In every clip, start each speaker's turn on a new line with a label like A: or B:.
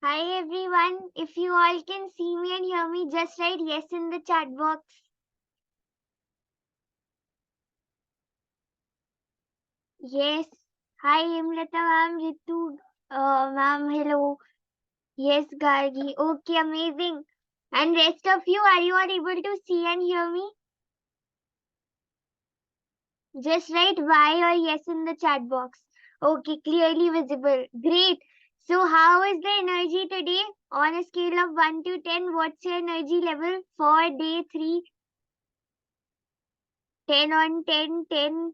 A: Hi everyone. If you all can see me and hear me, just write yes in the chat box. Yes. Hi Imlata ma'am, Ritu ma'am, hello. Yes, Gargi. Okay, amazing. And rest of you, are you all able to see and hear me? Just write Y or yes in the chat box. Okay, clearly visible. Great. So how is the energy today? On a scale of 1 to 10, what's your energy level for day 3? 10 on 10, 10,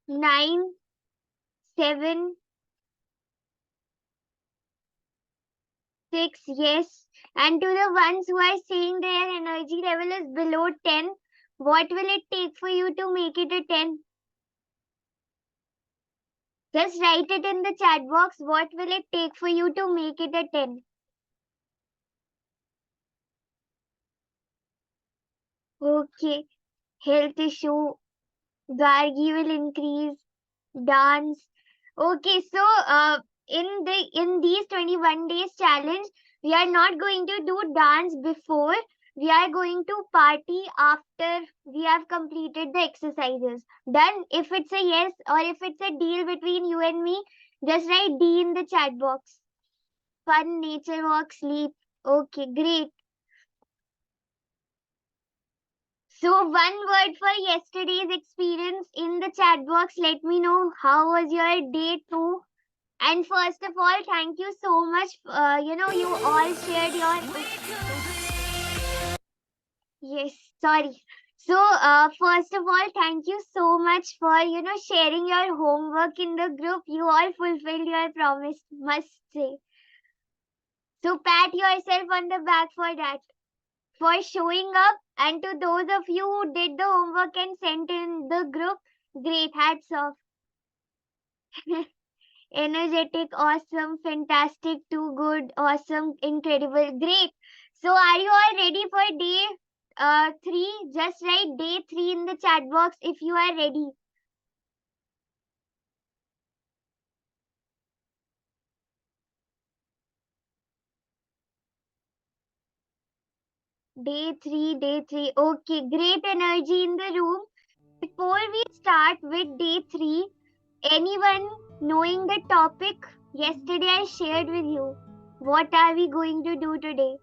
A: 9, 7, 6, yes. And to the ones who are saying their energy level is below 10, what will it take for you to make it a 10? Just write it in the chat box. What will it take for you to make it a 10? Okay. Health issue. Gargi will increase. Dance. Okay, so in these 21 days challenge, we are not going to do dance before. We are going to party after we have completed the exercises. Done? If it's a yes or if it's a deal between you and me, just write D in the chat box. Fun, nature walk, sleep. Okay, great. So one word for yesterday's experience in the chat box. Let me know how was your day two. And first of all, thank you so much. You all shared your. Yes, sorry. So, first of all, thank you so much for, sharing your homework in the group. You all fulfilled your promise, must say. So, pat yourself on the back for that, for showing up. And to those of you who did the homework and sent in the group, great, hats off. Energetic, awesome, fantastic, too good, awesome, incredible, great. So are you all ready for day 3? Just write day 3 in the chat box if you are ready. Day 3. Okay, great energy in the room. Before we start with day 3, anyone knowing the topic yesterday I shared with you? What are we going to do today?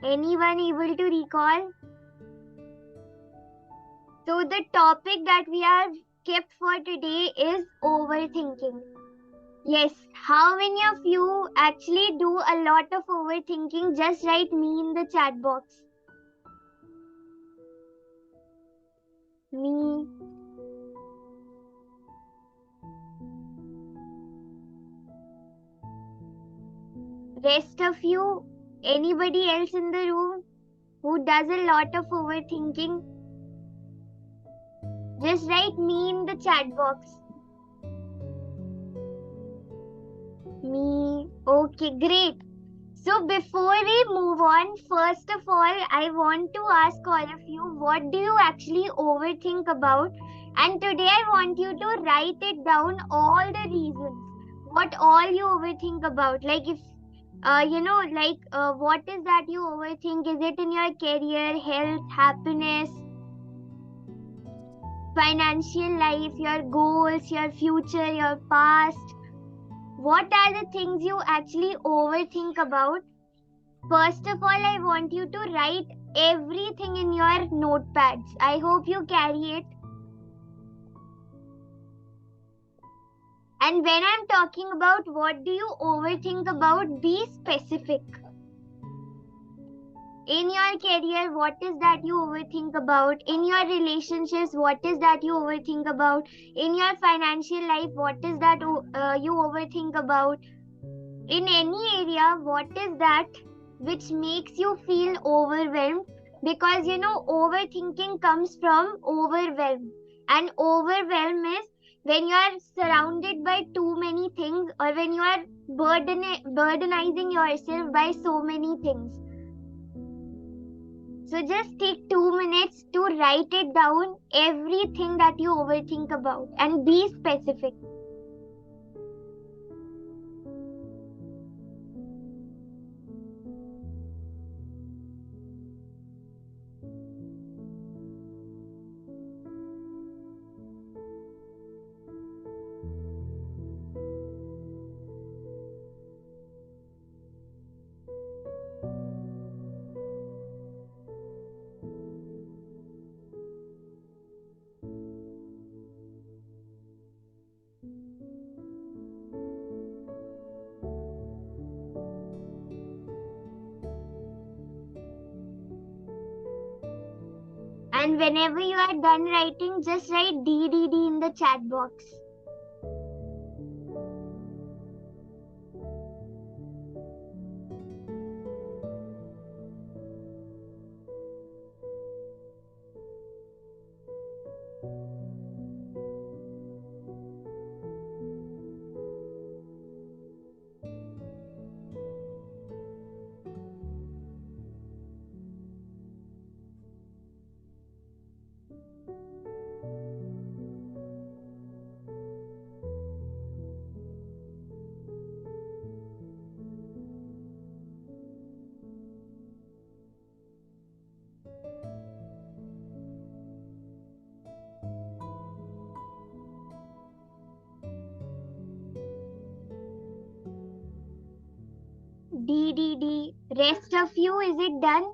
A: Anyone able to recall? So the topic that we have kept for today is overthinking. Yes, how many of you actually do a lot of overthinking? Just write me in the chat box. Me. Rest of you, anybody else in the room who does a lot of overthinking? Just write me in the chat box. Me. Okay, great. So before we move on, first of all, I want to ask all of you, what do you actually overthink about? And today I want you to write it down, all the reasons, what all you overthink about. Like if, what is that you overthink? Is it in your career, health, happiness, financial life, your goals, your future, your past? What are the things you actually overthink about? First of all, I want you to write everything in your notepads. I hope you carry it. And when I'm talking about what do you overthink about, be specific. In your career, what is that you overthink about? In your relationships, what is that you overthink about? In your financial life, what is that you overthink about? In any area, what is that which makes you feel overwhelmed? Because overthinking comes from overwhelm, and overwhelm is when you are surrounded by too many things, or when you are burdenizing yourself by so many things. So just take 2 minutes to write it down, everything that you overthink about, and be specific. And whenever you are done writing, just write DDD in the chat box. DDD. Rest of you, is it done?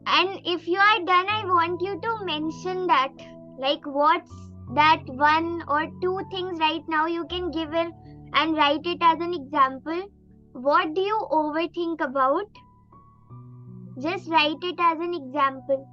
A: And if you are done, I want you to mention that. Like, what's that one or two things right now you can give it and write it as an example. What do you overthink about? Just write it as an example.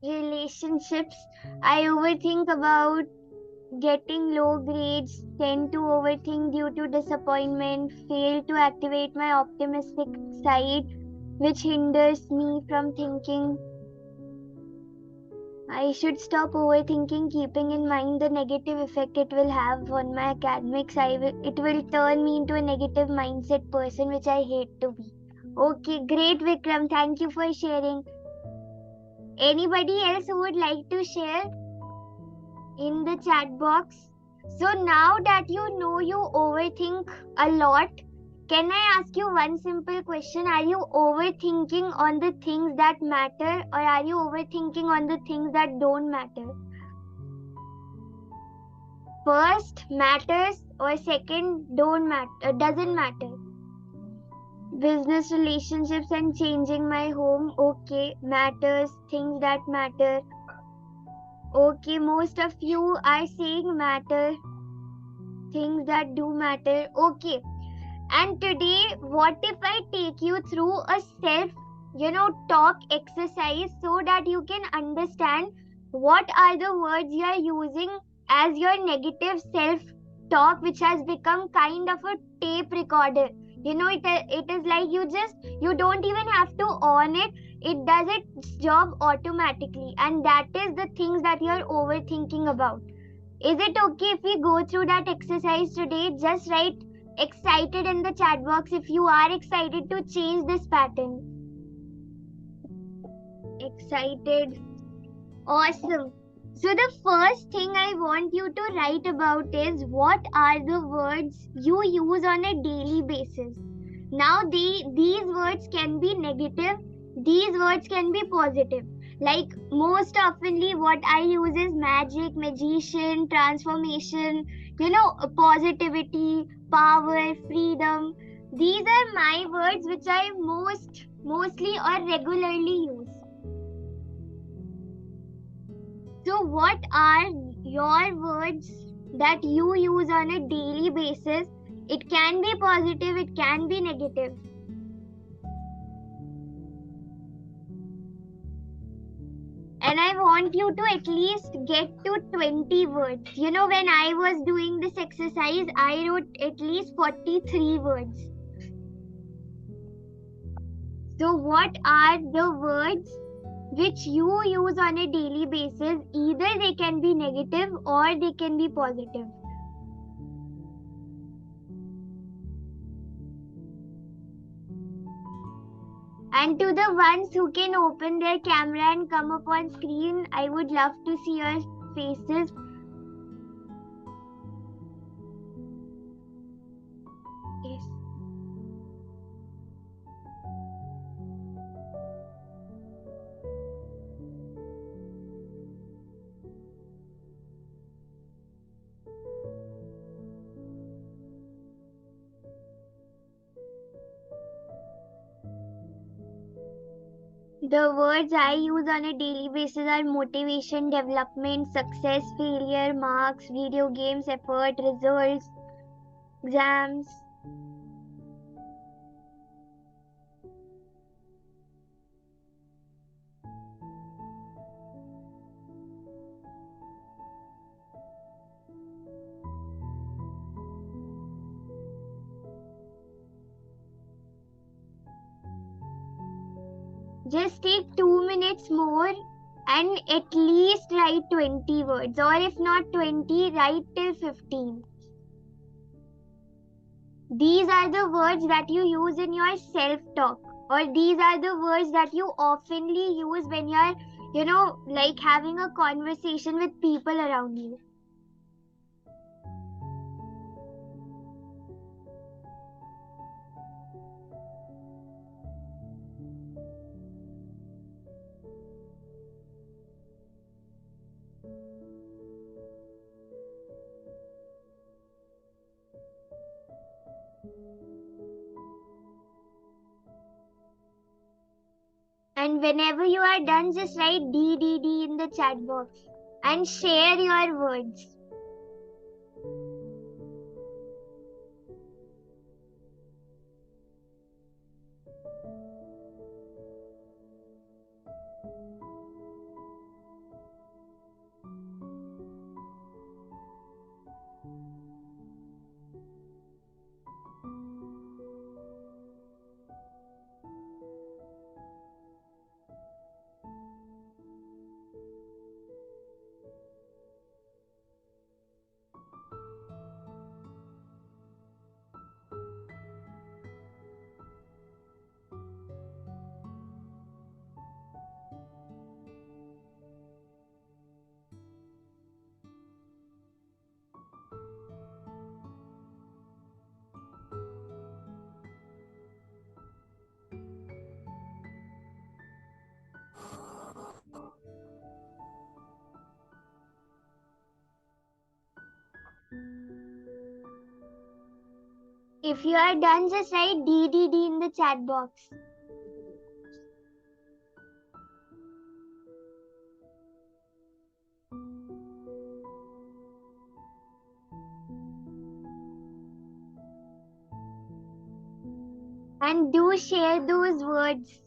A: Relationships. I overthink about getting low grades, tend to overthink due to disappointment, fail to activate my optimistic side, which hinders me from thinking. I should stop overthinking, keeping in mind the negative effect it will have on my academics. It will turn me into a negative mindset person, which I hate to be. Okay, great, Vikram. Thank you for sharing. Anybody else who would like to share in the chat box? So now that you know you overthink a lot, can I ask you one simple question? Are you overthinking on the things that matter, or are you overthinking on the things that don't matter? First matters or second doesn't matter? Business, relationships and changing my home, okay, matters, things that matter. Okay, most of you are saying matter, things that do matter. Okay. And today, what if I take you through a talk exercise so that you can understand what are the words you are using as your negative self-talk, which has become kind of a tape recorder. It is like you don't even have to on it. It does its job automatically. And that is the things that you are overthinking about. Is it okay if we go through that exercise today? Just write excited in the chat box if you are excited to change this pattern. Excited. Awesome. So the first thing I want you to write about is what are the words you use on a daily basis. Now these words can be negative, these words can be positive. Like most oftenly what I use is magic, magician, transformation, positivity, power, freedom. These are my words which I mostly or regularly use. So what are your words that you use on a daily basis? It can be positive, it can be negative. And I want you to at least get to 20 words. When I was doing this exercise, I wrote at least 43 words. So what are the words which you use on a daily basis? Either they can be negative or they can be positive. And to the ones who can open their camera and come up on screen, I would love to see your faces. Yes. The words I use on a daily basis are motivation, development, success, failure, marks, video games, effort, results, exams. Just take 2 minutes more and at least write 20 words, or if not 20, write till 15. These are the words that you use in your self-talk, or these are the words that you oftenly use when you're, like having a conversation with people around you. And whenever you are done, just write DDD in the chat box and share your words. If you are done, just write DDD in the chat box. And do share those words.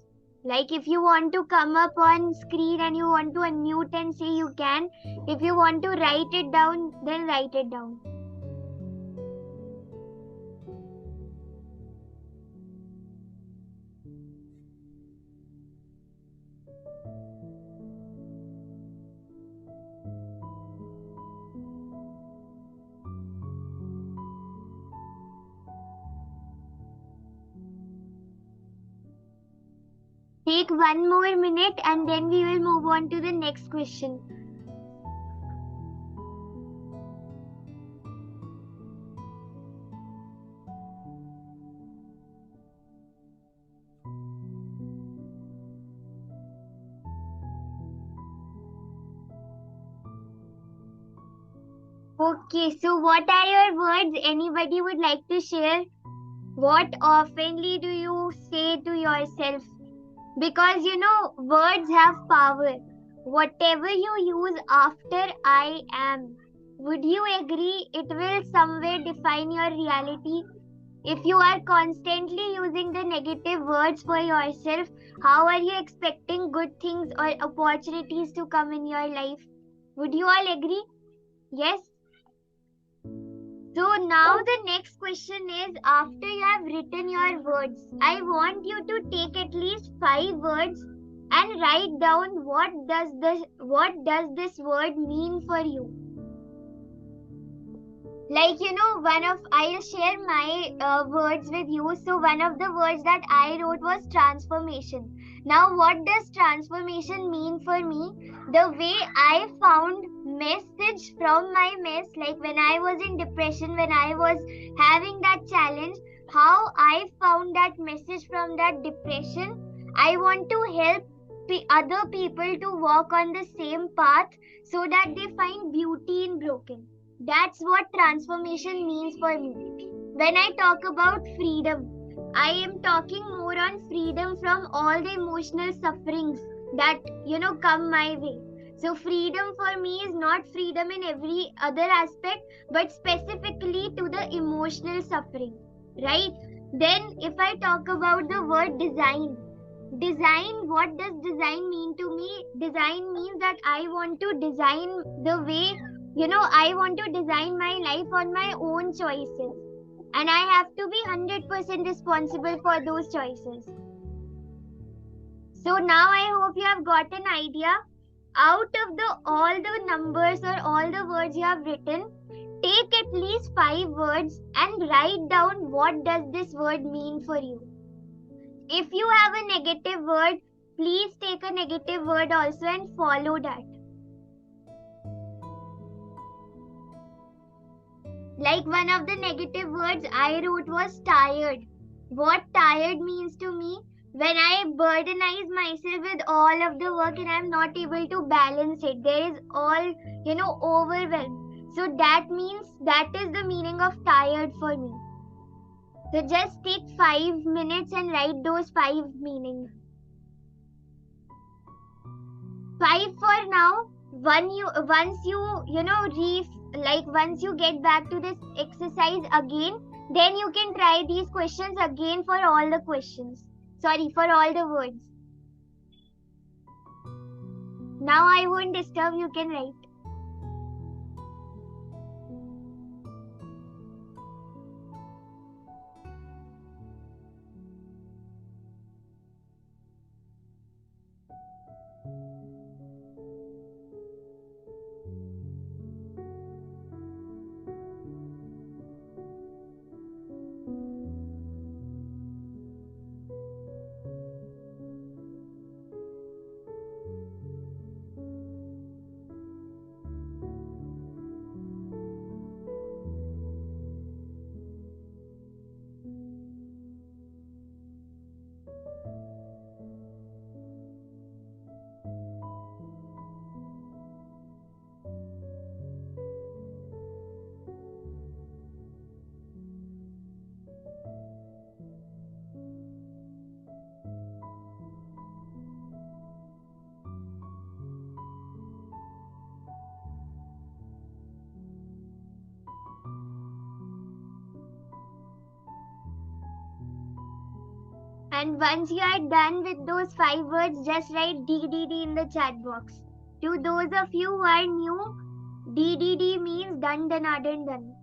A: Like if you want to come up on screen and you want to unmute and say, you can. If you want to write it down, then write it down. Take 1 more minute and then we will move on to the next question. Okay, so what are your words? Anybody would like to share? What oftenly do you say to yourself? Because words have power. Whatever you use after I am, would you agree it will somewhere define your reality? If you are constantly using the negative words for yourself, how are you expecting good things or opportunities to come in your life? Would you all agree? Yes? So now the next question is, after you have written your words, I want you to take at least 5 words and write down what does this word mean for you. Like I'll share my words with you. So one of the words that I wrote was transformation. Now what does transformation mean for me? The way I found message from my mess, like when I was in depression, when I was having that challenge, how I found that message from that depression. I want to help other people to walk on the same path so that they find beauty in broken. That's what transformation means for me. When I talk about freedom I am talking more on freedom from all the emotional sufferings that come my way. So freedom for me is not freedom in every other aspect, but specifically to the emotional suffering, right? Then if I talk about the word design, what does design mean to me? Design means that I want to design the way, I want to design my life on my own choices, and I have to be 100% responsible for those choices. So now I hope you have got an idea. Out of the all the numbers or all the words you have written, take at least 5 words and write down what does this word mean for you. If you have a negative word, please take a negative word also and follow that. Like one of the negative words I wrote was tired. What tired means to me, when I burdenize myself with all of the work and I'm not able to balance it, there is all, overwhelm. So that means that is the meaning of tired for me. So just take 5 minutes and write those 5 meanings. 5 for now. Once you get back to this exercise again, then you can try these questions again for all the questions. Sorry, for all the words. Now I won't disturb, you can write. And once you are done with those 5 words, just write DDD in the chat box. To those of you who are new, DDD means done, done, done.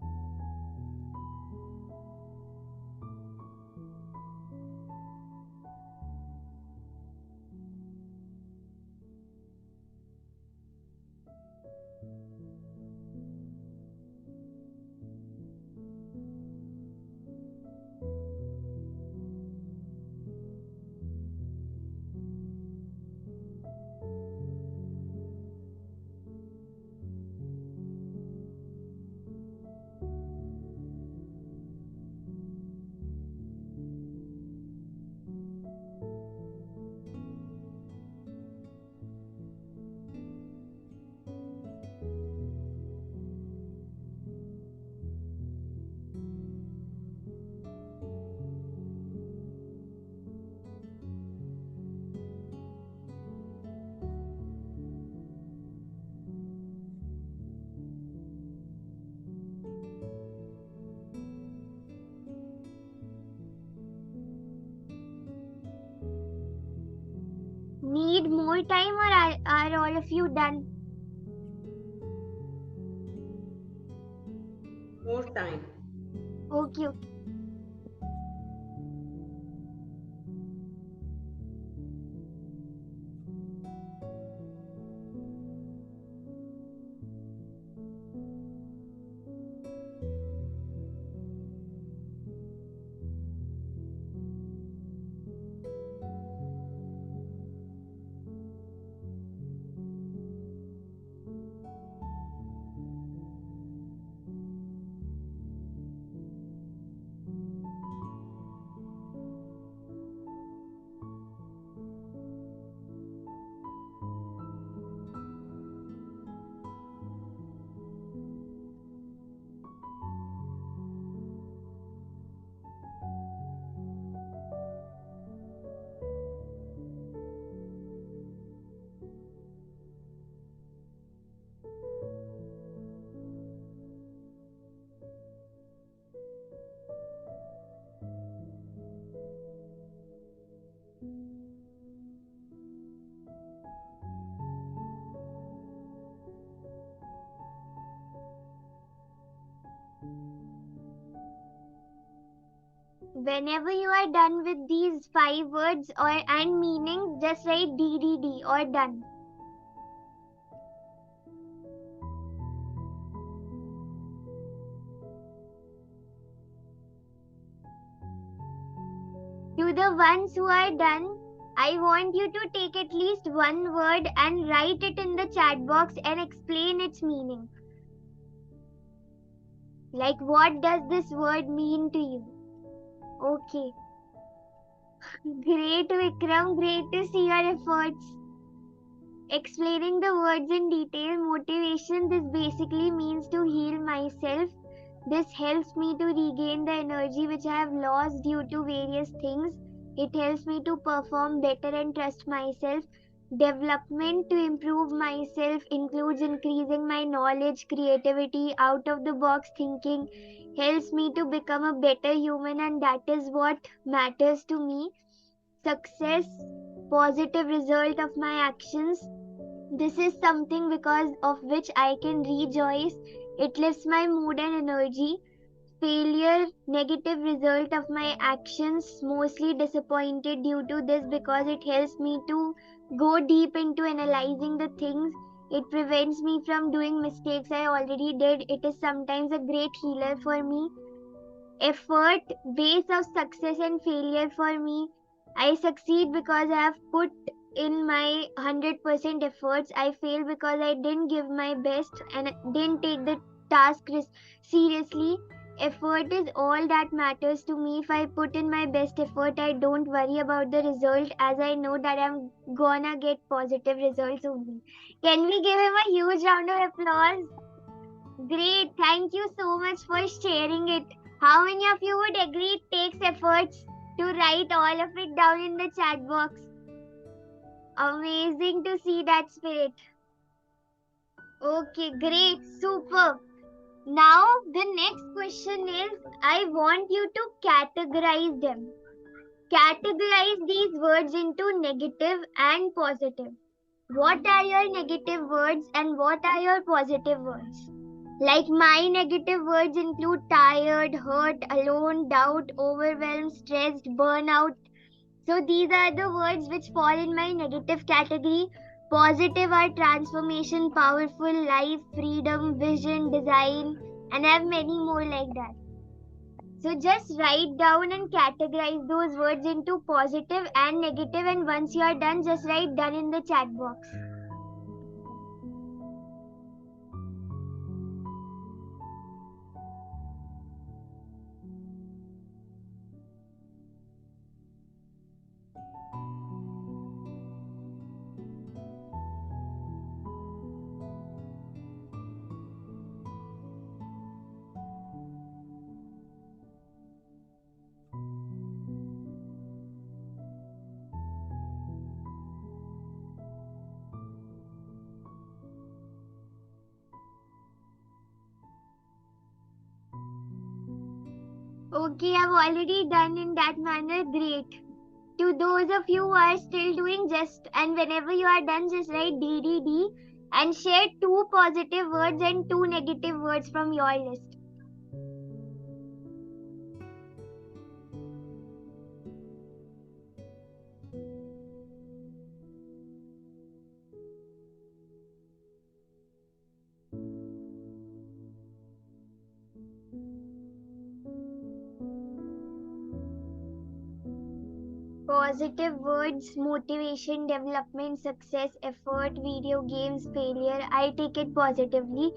A: Need more time, or are all of you done?
B: More time.
A: Okay. Whenever you are done with these 5 words and meaning, just write DDD or done. To the ones who are done, I want you to take at least one word and write it in the chat box and explain its meaning. Like, what does this word mean to you? Okay. Great, Vikram. Great to see your efforts. Explaining the words in detail, motivation, this basically means to heal myself. This helps me to regain the energy which I have lost due to various things. It helps me to perform better and trust myself. Development to improve myself includes increasing my knowledge, creativity, out of the box thinking, helps me to become a better human, and that is what matters to me. Success, positive result of my actions. This is something because of which I can rejoice. It lifts my mood and energy. Failure, negative result of my actions, mostly disappointed due to this because it helps me to go deep into analyzing the things. It prevents me from doing mistakes I already did. It is sometimes a great healer for me. Effort, base of success and failure for me. I succeed because I have put in my 100% efforts. I fail because I didn't give my best and didn't take the task seriously. Effort is all that matters to me. If I put in my best effort, I don't worry about the result, as I know that I'm gonna get positive results only. Can we give him a huge round of applause? Great, thank you so much for sharing it. How many of you would agree it takes efforts to write all of it down in the chat box? Amazing to see that spirit. Okay, great, super. Now, the next question is, I want you to categorize them. Categorize these words into negative and positive. What are your negative words and what are your positive words? Like, my negative words include tired, hurt, alone, doubt, overwhelmed, stressed, burnout. So these are the words which fall in my negative category. Positive are transformation, powerful, life, freedom, vision, design, and I have many more like that. So just write down and categorize those words into positive and negative, and once you are done, just write done in the chat box. Okay, I've already done in that manner. Great. To those of you who are still doing, just and whenever you are done, just write DDD and share 2 positive words and 2 negative words from your list. Positive words, motivation, development, success, effort, video games, failure. I take it positively.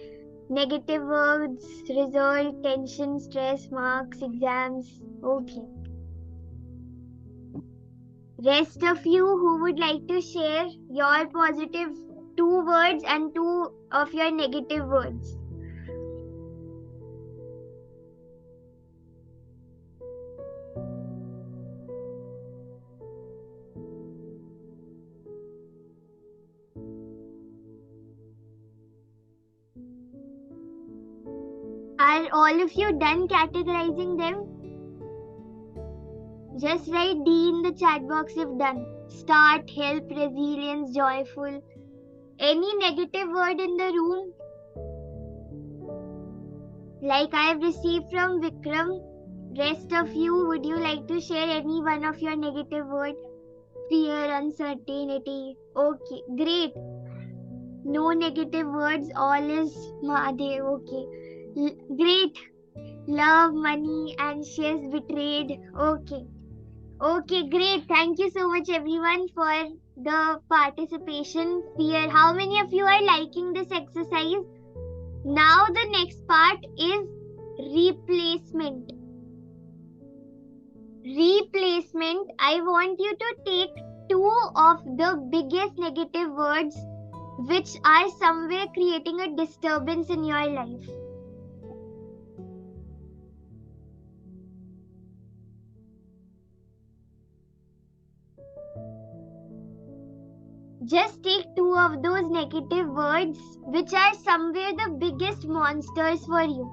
A: Negative words, result, tension, stress, marks, exams. Okay. Rest of you who would like to share your positive 2 words and 2 of your negative words. Are all of you done categorizing them? Just write D in the chat box if done. Start, help, resilience, joyful. Any negative word in the room? Like I have received from Vikram, Rest of you, would you like to share any one of your negative words? Fear, uncertainty. Okay, great. No negative words, all is Mahadev. Okay, great. Love, money, anxious, betrayed. Okay. Okay, great. Thank you so much, everyone, for the participation. Fear. How many of you are liking this exercise? Now, the next part is replacement. Replacement. I want you to take two of the biggest negative words which are somewhere creating a disturbance in your life. Just take two of those negative words which are somewhere the biggest monsters for you.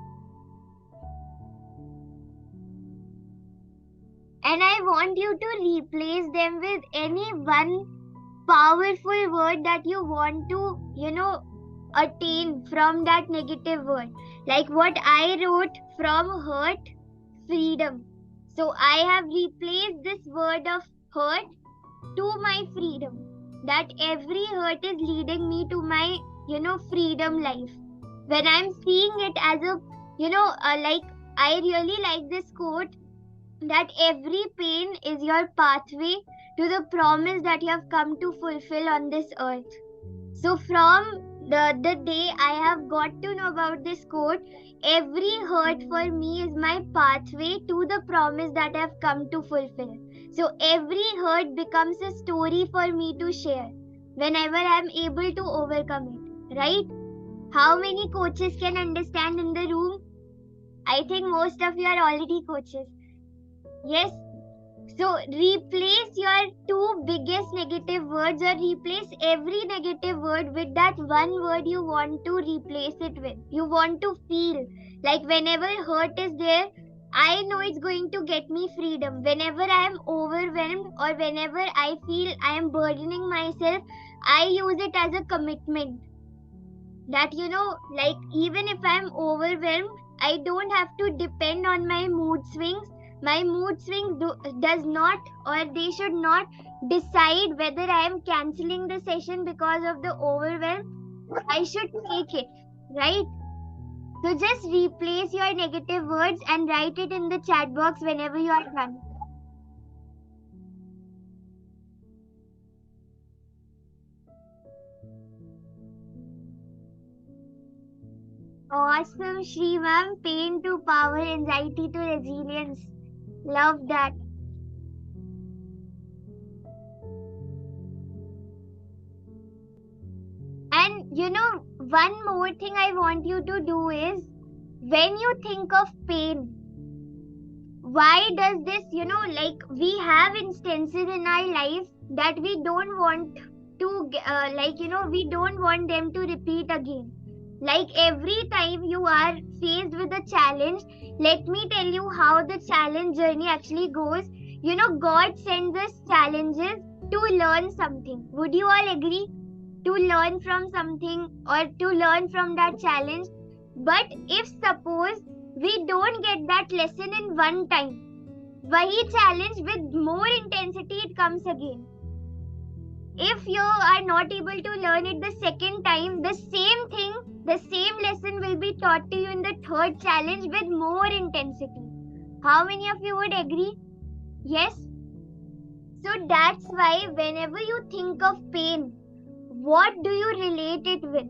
A: And I want you to replace them with any one powerful word that you want to, attain from that negative word. Like what I wrote, from hurt, freedom. So I have replaced this word of hurt to my freedom. That every hurt is leading me to my, freedom life. When I'm seeing it as a, like I really like this quote, that every pain is your pathway to the promise that you have come to fulfill on this earth. So from the day I have got to know about this quote, every hurt for me is my pathway to the promise that I have come to fulfill. So every hurt becomes a story for me to share whenever I am able to overcome it, right? How many coaches can understand in the room? I think most of you are already coaches. Yes. So replace your two biggest negative words, or replace every negative word with that one word you want to replace it with. You want to feel like whenever hurt is there, I know it's going to get me freedom. Whenever I am overwhelmed or whenever I feel I am burdening myself, I use it as a commitment. That, like even if I am overwhelmed, I don't have to depend on my mood swings. My mood swings does not, or they should not decide whether I am cancelling the session because of the overwhelm. I should take it, right? So just replace your negative words and write it in the chat box whenever you are done. Awesome, Shri ma'am. Pain to power, anxiety to resilience. Love that. And one more thing I want you to do is, when you think of pain, why does this, like we have instances in our life that we don't want to, we don't want them to repeat again. Like every time you are faced with a challenge, let me tell you how the challenge journey actually goes. God sends us challenges to learn something. Would you all agree? To learn from something or to learn from that challenge. But if suppose we don't get that lesson in one time, wahi challenge with more intensity it comes again. If you are not able to learn it the second time, the same thing, the same lesson will be taught to you in the third challenge with more intensity. How many of you would agree? Yes? So that's why whenever you think of pain, what do you relate it with?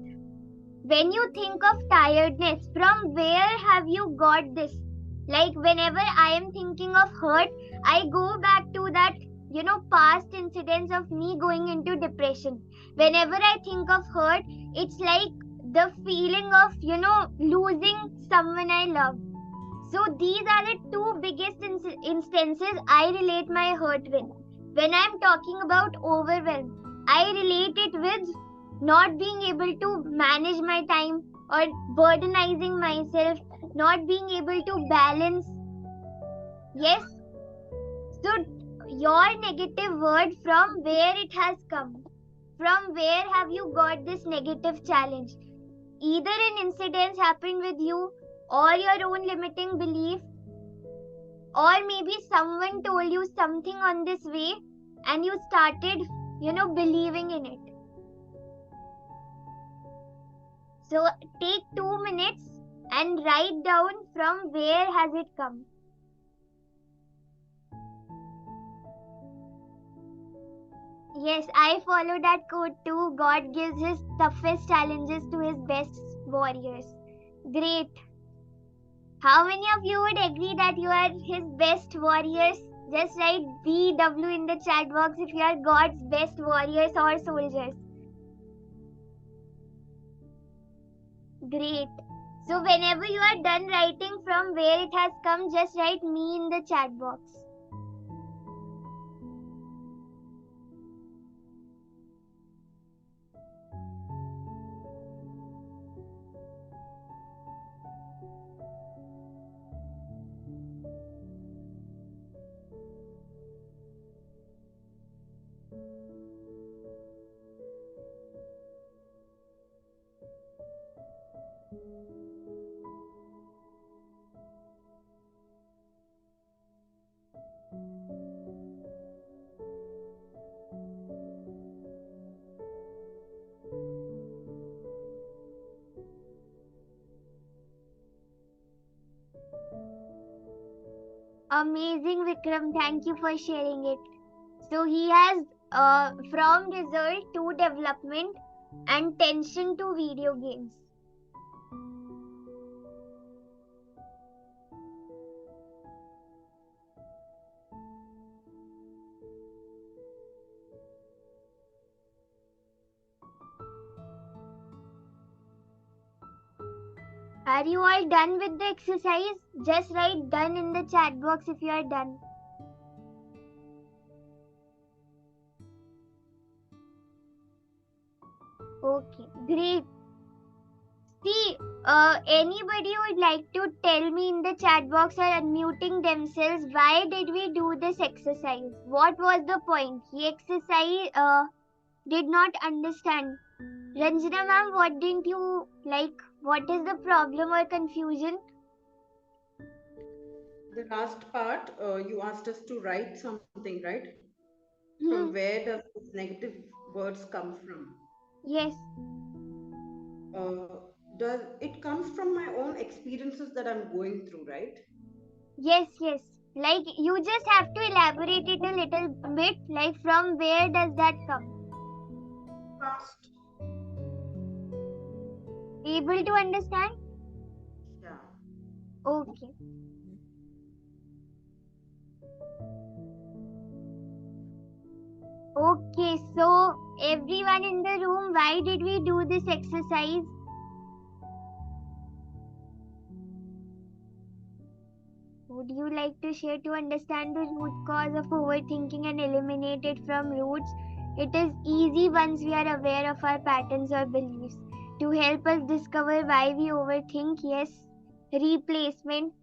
A: When you think of tiredness, from where have you got this? Like whenever I am thinking of hurt, I go back to that, past incidents of me going into depression. Whenever I think of hurt, it's like the feeling of, losing someone I love. So these are the two biggest instances I relate my hurt with. When I'm talking about overwhelm, I relate it with not being able to manage my time or burdenizing myself, not being able to balance. Yes? So your negative word, from where it has come? From where have you got this negative challenge? Either an incident happened with you or your own limiting belief. Or maybe someone told you something on this way and you started, believing in it. So take 2 minutes and write down from where has it come. Yes, I follow that quote too. God gives his toughest challenges to his best warriors. Great. How many of you would agree that you are his best warriors? Just write BW in the chat box if you are God's best warriors or soldiers. Great. So whenever you are done writing from where it has come, just write me in the chat box. Amazing, Vikram. Thank you for sharing it. So he has from result to development and tension to video games. Are you all done with the exercise? Just write done in the chat box if you are done. Okay, great. See, anybody would like to tell me in the chat box or unmuting themselves, why did we do this exercise? What was the point? Ye exercise did not understand. Ranjana ma'am, what didn't you like? What is the problem or confusion?
B: The last part, you asked us to write something, right? From where does this negative words come from?
A: Yes,
B: Uh, does it comes from my own experiences that I'm going through, right?
A: yes, yes. Like you just have to elaborate it a little bit. Like from where does that come?
B: Past.
A: Able to understand?
B: Yeah.
A: Okay. Okay, so everyone in the room, why did we do this exercise? Would you like to share to understand the root cause of overthinking and eliminate it from roots? It is easy once we are aware of our patterns or beliefs. To help us discover why we overthink, yes, replacement.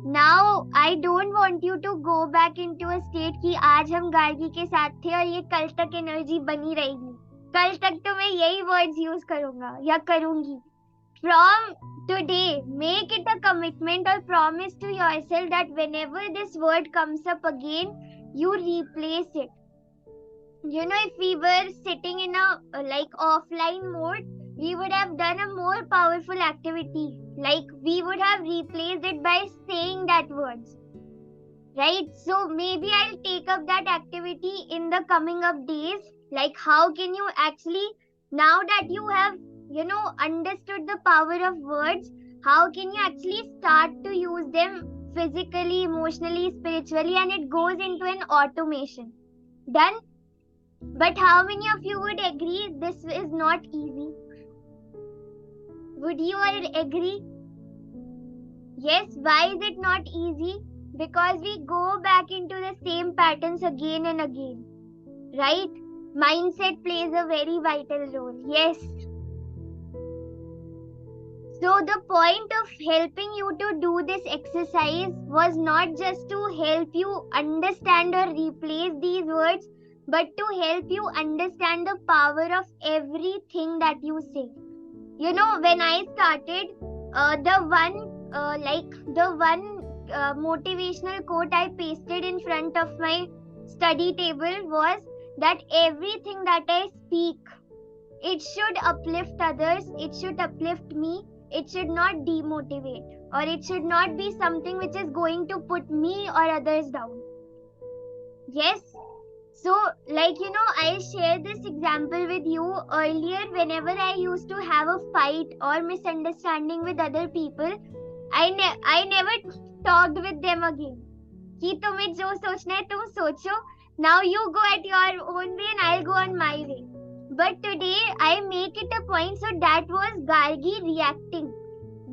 A: Now, I don't want you to go back into a state कि आज हम गार्गी के साथ थे और ये कल तक एनर्जी बनी रहेगी. कल तक तो मैं यही वर्ड्स यूज करूंगा या करूंगी. From today, make it a commitment or promise to yourself that whenever this word comes up again, you replace it. If we were sitting in a like offline mode, we would have done a more powerful activity. Like we would have replaced it by saying that words. Right? So maybe I'll take up that activity in the coming up days. Like how can you actually, now that you have understood the power of words, how can you actually start to use them physically, emotionally, spiritually, and it goes into an automation. Done? But how many of you would agree this is not easy? Would you all agree? Yes, why is it not easy? Because we go back into the same patterns again and again. Right? Mindset plays a very vital role. Yes. So the point of helping you to do this exercise was not just to help you understand or replace these words, but to help you understand the power of everything that you say. When I started, the one motivational quote I pasted in front of my study table was that everything that I speak, it should uplift others, it should uplift me, it should not demotivate, or it should not be something which is going to put me or others down. Yes. So, I'll share this example with you. Earlier, whenever I used to have a fight or misunderstanding with other people, I never talked with them again. कि तुम्हें जो सोचना है तुम सोचो. Now you go at your own way and I'll go on my way. But today I make it a point. So that was Gargi reacting.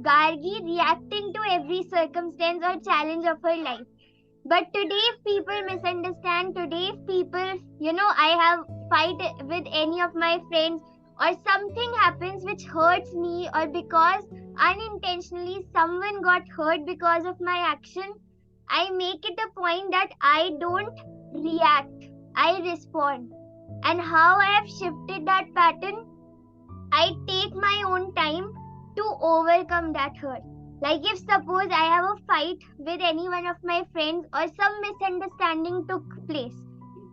A: Gargi reacting to every circumstance or challenge of her life. But today if people misunderstand, today if people, I have fight with any of my friends or something happens which hurts me, or because unintentionally someone got hurt because of my action, I make it a point that I don't react, I respond. And how I have shifted that pattern, I take my own time to overcome that hurt. Like if suppose I have a fight with any one of my friends or some misunderstanding took place,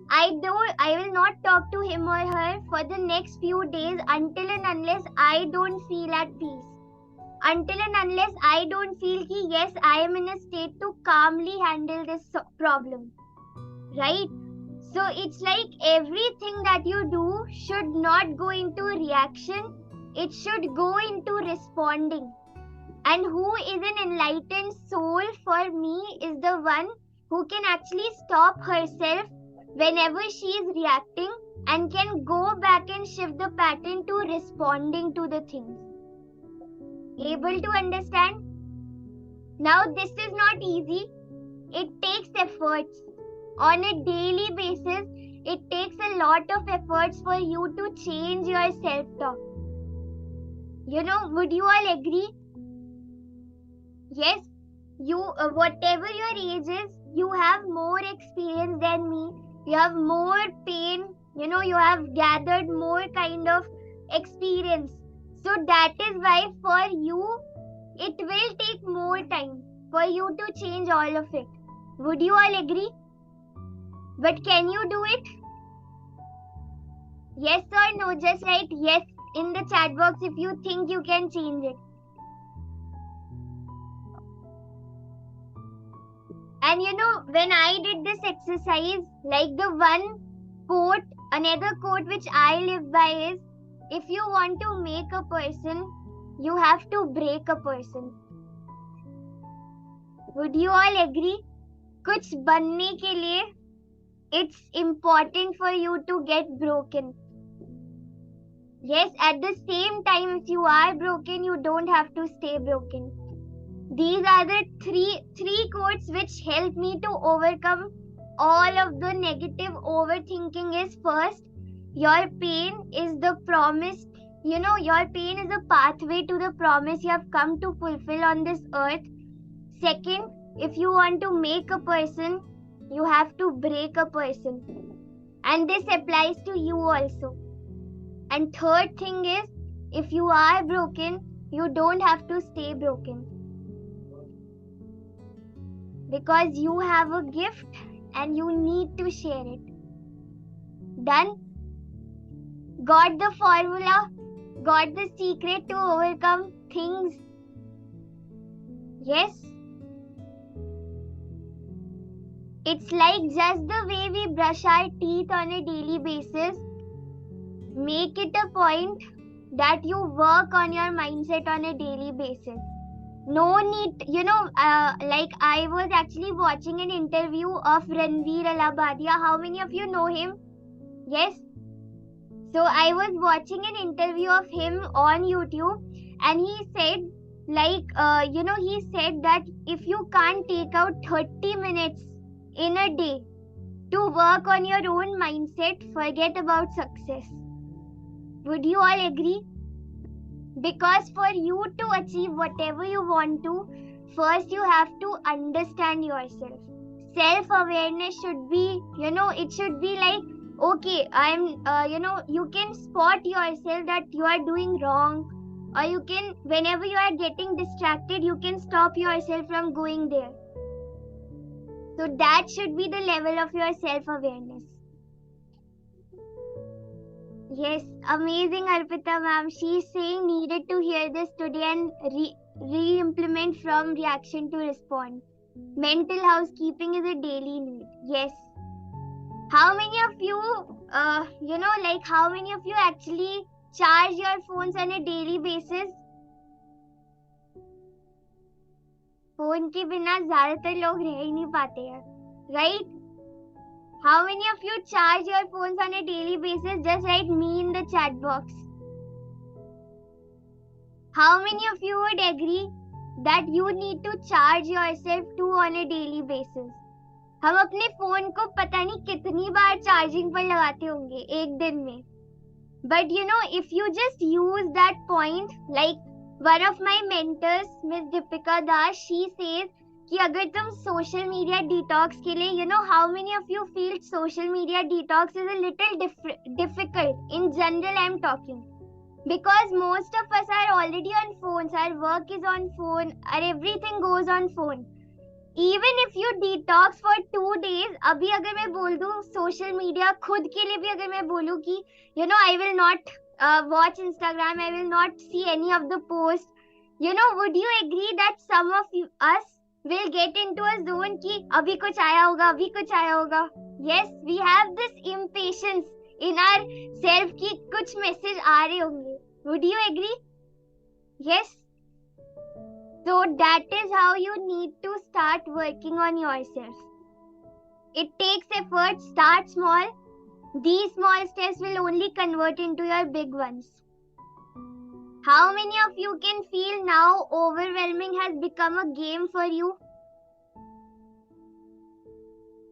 A: I will not talk to him or her for the next few days until and unless I don't feel at peace. Until and unless I don't feel ki yes, I am in a state to calmly handle this problem. Right? So it's like everything that you do should not go into reaction. It should go into responding. And who is an enlightened soul for me is the one who can actually stop herself whenever she is reacting and can go back and shift the pattern to responding to the things. Able to understand? Now this is not easy. It takes efforts. On a daily basis, it takes a lot of efforts for you to change your self-talk. Would you all agree? Yes, you, whatever your age is, you have more experience than me. You have more pain. You have gathered more kind of experience. So that is why for you, it will take more time for you to change all of it. Would you all agree? But can you do it? Yes or no? Just write yes in the chat box if you think you can change it. And when I did this exercise, like the one quote, another quote which I live by is, if you want to make a person, you have to break a person. Would you all agree? कुछ बनने के लिए, it's important for you to get broken. Yes, at the same time, if you are broken, you don't have to stay broken. These are the three quotes which help me to overcome all of the negative overthinking. Is first, your pain is the promise. Your pain is a pathway to the promise you have come to fulfill on this earth. Second, if you want to make a person, you have to break a person. And this applies to you also. And third thing is, if you are broken, you don't have to stay broken. Because you have a gift and you need to share it. Done? Got the formula? Got the secret to overcome things? Yes? It's like just the way we brush our teeth on a daily basis. Make it a point that you work on your mindset on a daily basis. No need, like I was actually watching an interview of Ranveer Alabadia. How many of you know him? Yes? So I was watching an interview of him on YouTube, and he said, he said that if you can't take out 30 minutes in a day to work on your own mindset, forget about success. Would you all agree? Because for you to achieve whatever you want to, first you have to understand yourself. Self-awareness should be, it should be like, okay, you can spot yourself that you are doing wrong, or you can, whenever you are getting distracted, you can stop yourself from going there. So that should be the level of your self-awareness. Yes, amazing, Arpita ma'am. She's saying needed to hear this today and re-implement from reaction to respond. Mental housekeeping is a daily need. Yes. How many of you, how many of you actually charge your phones on a daily basis? Phone के बिना ज्यादातर लोग रह ही नहीं पाते हैं, right? How many of you charge your phones on a daily basis? Just write me in the chat box. How many of you would agree that you need to charge yourself too on a daily basis? हम अपने phone को पता नहीं कितनी बार charging पर लगाते होंगे एक दिन में. But if you just use that point, like one of my mentors, Miss Deepika Das, she says कि अगर तुम social media detox के लिए, how many of you feel social media detox is a little difficult? In general, I'm talking. Because most of us are already on phones, our work is on phone, and everything goes on phone. Even if you detox for 2 days, अभी अगर मैं बोल दूँ social media खुद के लिए भी अगर मैं बोलूँ कि I will not watch Instagram, I will not see any of the posts, would you agree that some of us will get into a zone कि अभी कुछ आया होगा? Yes, we have this impatience in our self कि कुछ message आ रहे होंगे. Would you agree? Yes. So that is how you need to start working on yourself. It takes effort. Start small. These small steps will only convert into your big ones. How many of you can feel now overwhelming has become a game for you?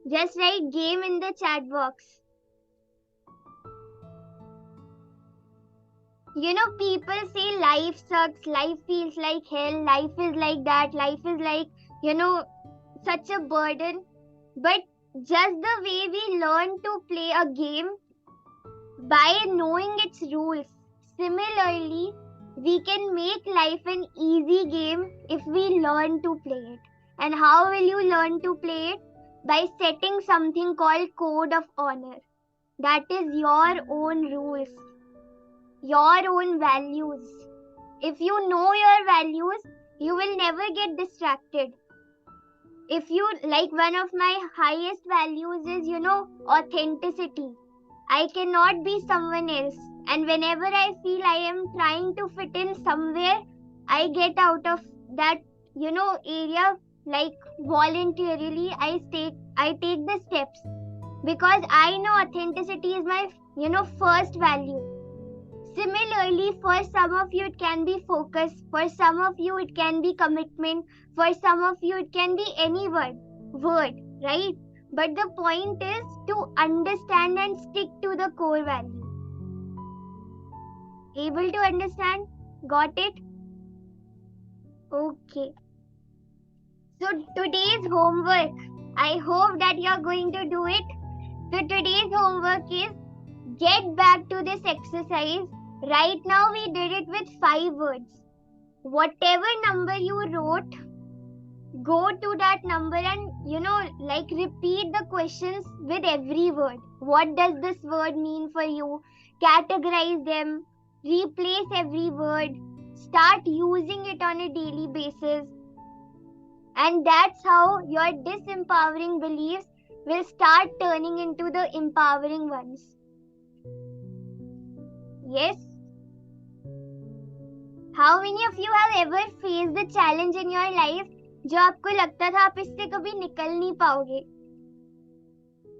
A: Just write game in the chat box. People say life sucks, life feels like hell, life is like that, life is like, such a burden. But just the way we learn to play a game by knowing its rules, similarly, we can make life an easy game if we learn to play it. And how will you learn to play it? By setting something called code of honor. That is your own rules, your own values. If you know your values, you will never get distracted. If you, like, one of my highest values is, authenticity. I cannot be someone else. And whenever I feel I am trying to fit in somewhere, I get out of that, area, like voluntarily, I take the steps. Because I know authenticity is my, first value. Similarly, for some of you, it can be focus. For some of you, it can be commitment. For some of you, it can be any word, right? But the point is to understand and stick to the core value. Able to understand? Got it? Okay. So today's homework, I hope that you are going to do it. So today's homework is get back to this exercise. Right now we did it with 5 words. Whatever number you wrote, go to that number and repeat the questions with every word. What does this word mean for you? Categorize them, replace every word, start using it on a daily basis. And that's how your disempowering beliefs will start turning into the empowering ones. Yes? How many of you have ever faced the challenge in your life जो आपको लगता था आप इससे कभी निकल नहीं पाओगे?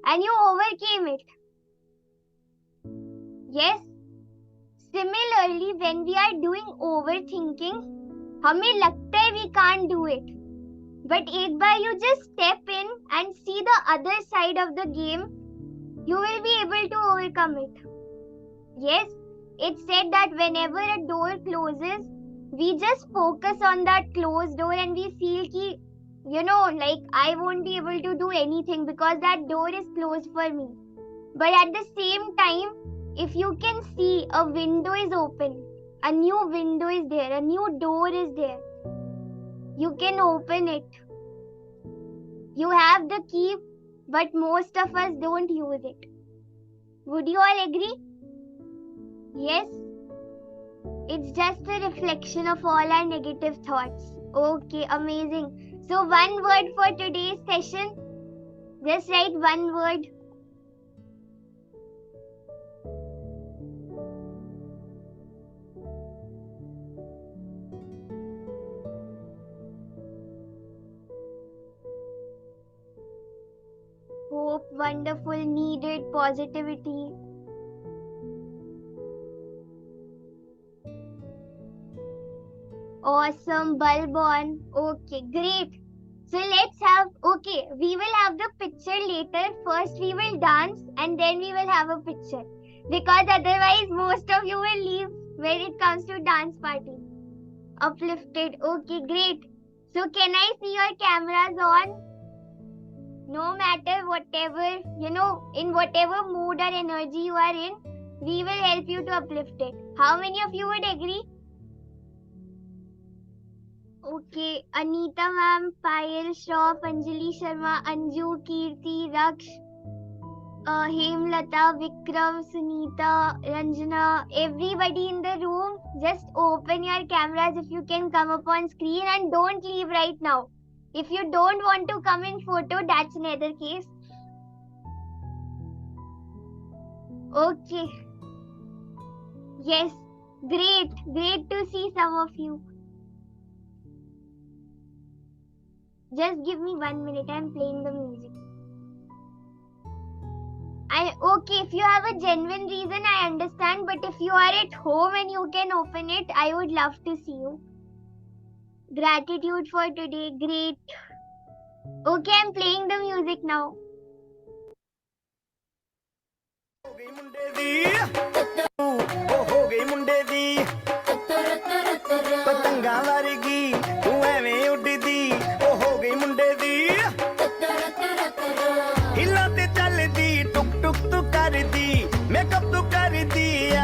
A: And you overcame it. Yes? Similarly, when we are doing overthinking, हमें लगता है we can't do it. But एक बार you just step in and see the other side of the game, you will be able to overcome it. Yes? It's said that whenever a door closes, we just focus on that closed door and we feel ki, I won't be able to do anything because that door is closed for me. But at the same time, if you can see a window is open, a new window is there, a new door is there, you can open it. You have the key, but most of us don't use it. Would you all agree? Yes? It's just a reflection of all our negative thoughts. Okay, amazing. So, one word for today's session. Just write one word. Hope, wonderful, needed, positivity. Awesome, bulb on. Okay, great. So we will have the picture later. First we will dance and then we will have a picture. Because otherwise most of you will leave when it comes to dance party. Uplifted. Okay, great. So can I see your cameras on? No matter whatever, in whatever mood or energy you are in, we will help you to uplift it. How many of you would agree? Okay, Anita ma'am, Payal, Shroff, Anjali Sharma, Anju, Kirti, Raksh, Hemlata, Vikram, Sunita, Ranjana, everybody in the room, just open your cameras if you can come up on screen and don't leave right now. If you don't want to come in photo, that's another case. Okay. Yes, great to see some of you. Just give me 1 minute, I'm playing the music. Okay, if you have a genuine reason, I understand, but if you are at home and you can open it, I would love to see you. Gratitude for today, great. Okay, I'm playing the music now. ਪਤੰਗਾਂ ਵਰਗੀ ਤੂੰ ਐਵੇਂ ਉੱਡਦੀ ਉਹ ਹੋ ਗਈ ਮੁੰਡੇ ਦੀ ਹਿੱਲਾਂ ਤੇ ਚੱਲਦੀ ਟੁਕ ਟੁਕ ਤੂੰ ਕਰਦੀ ਮੇਕਅਪ ਤੂੰ ਕਰਦੀ ਆ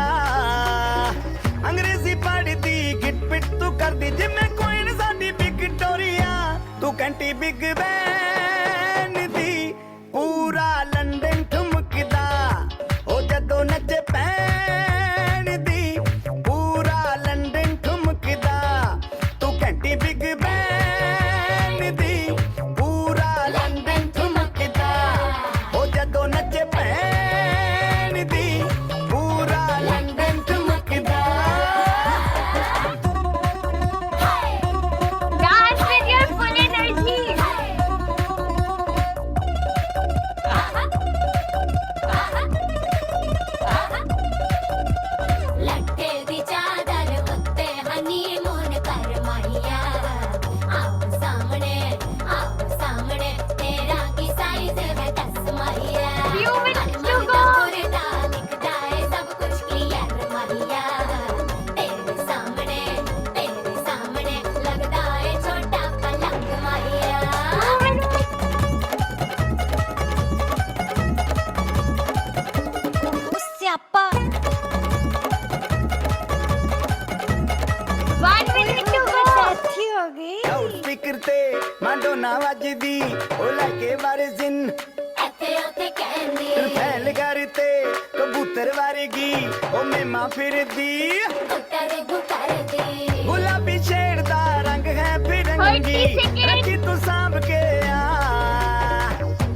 A: ਅੰਗਰੇਜ਼ੀ ਪੜ੍ਹਦੀ ਗਿਟ ਪਿਟ ਤੂੰ ਕਰਦੀ ਜਿਵੇਂ ਕੋਈ ਨੀ ਸਾਡੀ ਵਿਕਟੋਰੀਆ ਤੂੰ ਘੰਟੀ ਬਿਗ ਬੈਨ ਦੀ ਪੂਰਾ ਲੰਡਨ ਠੁਮਕਦਾ ਉਹ ਜਦੋਂ ਨੱਚੇ ਪੈਣ ਦੀ बिग बैन दी पूरा लंदन ठुमकदा हो जदों नचे भैन दी पूरा लंदन ठुमकदा Dance with your full energy. लट्टे दी चादर उत्ते हनीमून कर माहिया स्पीकर ते मांडोना वजदी ओ लाके वारे जिन एथे ओथे कहंदी फैल करते कबूतर वारगी ओ मेमा फिरदी गुलाबी शेर दा रंग है फिरंगी रखी तू सांभ के आ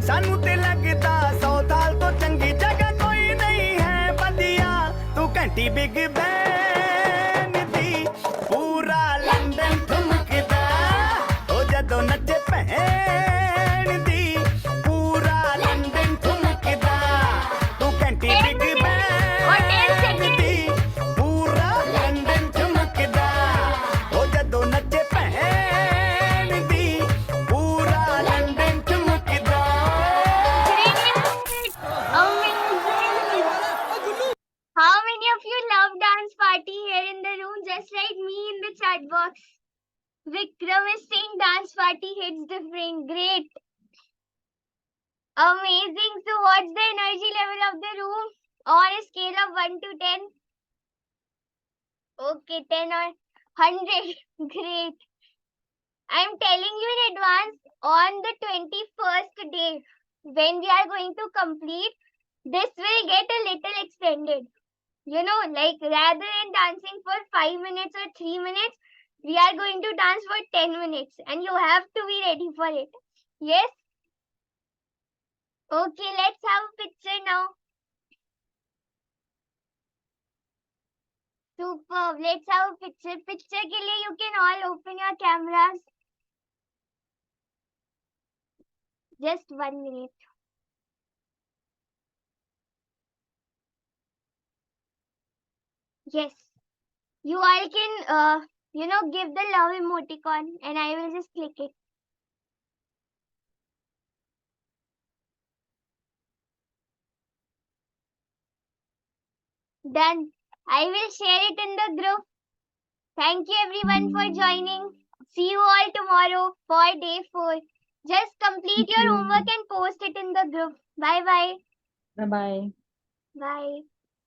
A: सानू ते लगदा 100 साल तो चंगी जगह कोई नहीं है बदिया तू घंटी बिग बैन दी पूरा लंदन ठुमकदा जदों नचे भैन दी पूरा लंदन ठुमकदा तू घंटी बिग बैन दी पूरा लंदन ठुमकदा ओ जदों नचे भैन दी पूरा London ठुमकदा How many of you love dance party here in the room? Just write me in the chat box. Vikram is saying dance party hits different. Great. Amazing. So what's the energy level of the room on a scale of 1 to 10? Okay, 10 or 100. Great. I'm telling you in advance, on the 21st day, when we are going to complete, this will get a little extended. Like rather than dancing for 5 minutes or 3 minutes, we are going to dance for 10 minutes and you have to be ready for it. Yes? Okay, let's have a picture now. Superb. Let's have a picture. Picture के लिए you can all open your cameras. Just 1 minute. Yes. You all can, give the love emoticon and I will just click it. Done. I will share it in the group. Thank you everyone for joining. See you all tomorrow for day 4. Just complete
C: Thank
A: your
C: you.
A: homework and post it in the group. Bye bye.
C: Bye bye.
A: Bye.